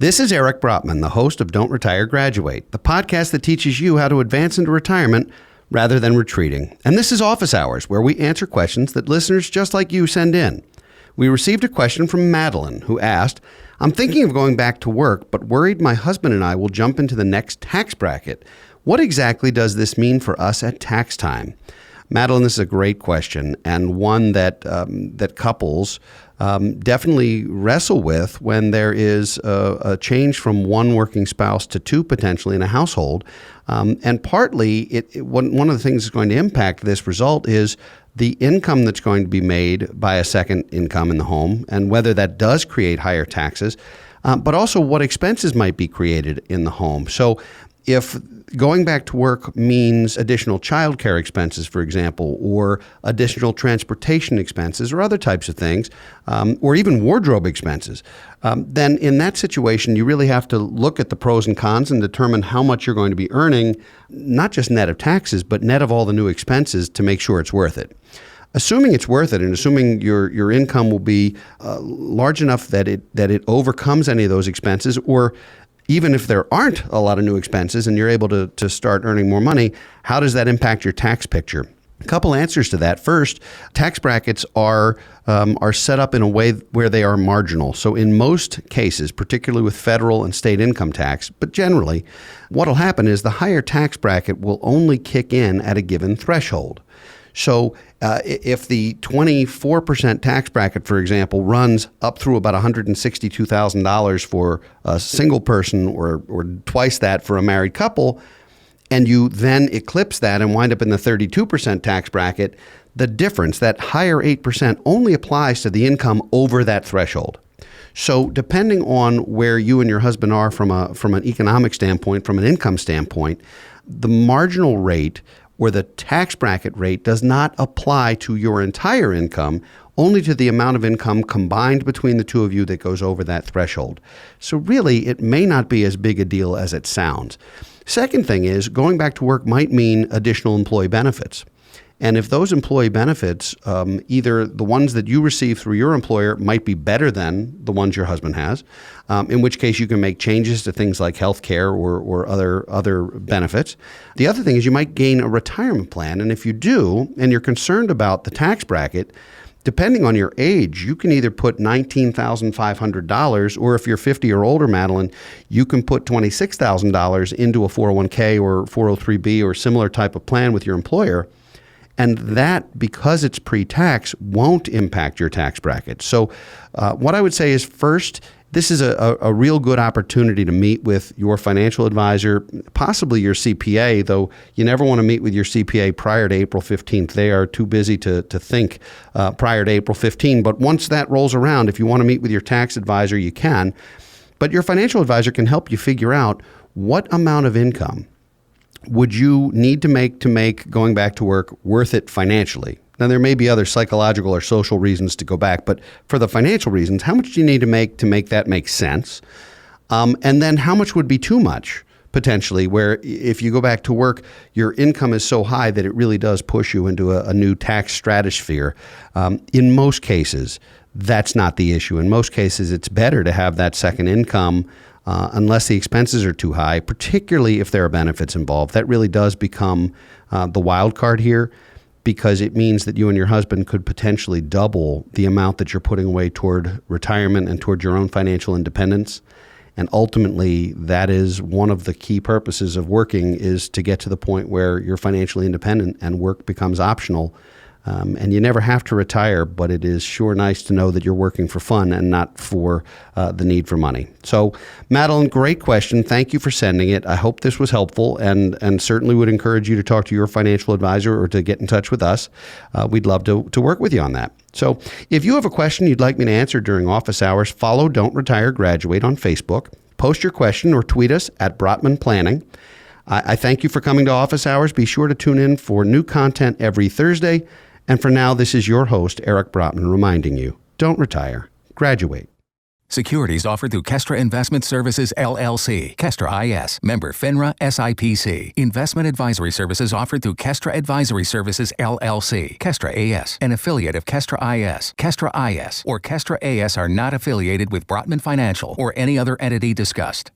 This is Eric Brotman, the host of Don't Retire, Graduate, the podcast that teaches you how to advance into retirement rather than retreating. And this is Office Hours, where we answer questions that listeners just like you send in. We received a question from Madeline, who asked, I'm thinking of going back to work, but worried my husband and I will jump into the next tax bracket. What exactly does this mean for us at tax time? Madeline, this is a great question, and one that couples definitely wrestle with when there is a change from one working spouse to two potentially in a household. And partly, one of the things that's going to impact this result is the income that's going to be made by a second income in the home, and whether that does create higher taxes, but also what expenses might be created in the home. So if going back to work means additional childcare expenses, for example, or additional transportation expenses or other types of things, or even wardrobe expenses, then in that situation, you really have to look at the pros and cons and determine how much you're going to be earning, not just net of taxes, but net of all the new expenses to make sure it's worth it. Assuming it's worth it, and assuming your income will be large enough that it overcomes any of those expenses, or even if there aren't a lot of new expenses and you're able to start earning more money, how does that impact your tax picture? A couple answers to that. First, tax brackets are set up in a way where they are marginal. So in most cases, particularly with federal and state income tax, but generally, what will happen is the higher tax bracket will only kick in at a given threshold. So if the 24% tax bracket, for example, runs up through about $162,000 for a single person or twice that for a married couple, and you then eclipse that and wind up in the 32% tax bracket, the difference, that higher 8%, only applies to the income over that threshold. So depending on where you and your husband are from an economic standpoint, from an income standpoint, the marginal rate or the tax bracket rate does not apply to your entire income, only to the amount of income combined between the two of you that goes over that threshold. So really, it may not be as big a deal as it sounds. Second thing is, going back to work might mean additional employee benefits. And if those employee benefits, either the ones that you receive through your employer might be better than the ones your husband has, in which case you can make changes to things like health care or other benefits. The other thing is you might gain a retirement plan. And if you do, and you're concerned about the tax bracket, depending on your age, you can either put $19,500, or if you're 50 or older, Madeline, you can put $26,000 into a 401k or 403b or similar type of plan with your employer. And that, because it's pre-tax, won't impact your tax bracket. So what I would say is, first, this is a real good opportunity to meet with your financial advisor, possibly your CPA, though you never want to meet with your CPA prior to April 15th. They are too busy to think prior to April 15th. But once that rolls around, if you want to meet with your tax advisor, you can. But your financial advisor can help you figure out what amount of income would you need to make going back to work worth it financially. Now, there may be other psychological or social reasons to go back, but for the financial reasons, how much do you need to make that make sense? And then how much would be too much, potentially, where if you go back to work, your income is so high that it really does push you into a new tax stratosphere. In most cases, that's not the issue. In most cases, it's better to have that second income unless the expenses are too high, particularly if there are benefits involved. That really does become the wild card here, because it means that you and your husband could potentially double the amount that you're putting away toward retirement and toward your own financial independence. And ultimately, that is one of the key purposes of working, is to get to the point where you're financially independent and work becomes optional. And you never have to retire, but it is sure nice to know that you're working for fun and not for the need for money. So, Madeline, great question. Thank you for sending it. I hope this was helpful, and certainly would encourage you to talk to your financial advisor or to get in touch with us. We'd love to work with you on that. So if you have a question you'd like me to answer during office hours, follow Don't Retire, Graduate on Facebook. Post your question or tweet us at Brotman Planning. I thank you for coming to office hours. Be sure to tune in for new content every Thursday. And for now, this is your host, Eric Brotman, reminding you, don't retire, graduate. Securities offered through Kestra Investment Services, LLC. Kestra IS. Member FINRA SIPC. Investment advisory services offered through Kestra Advisory Services, LLC. Kestra AS. An affiliate of Kestra IS. Kestra IS or Kestra AS are not affiliated with Brotman Financial or any other entity discussed.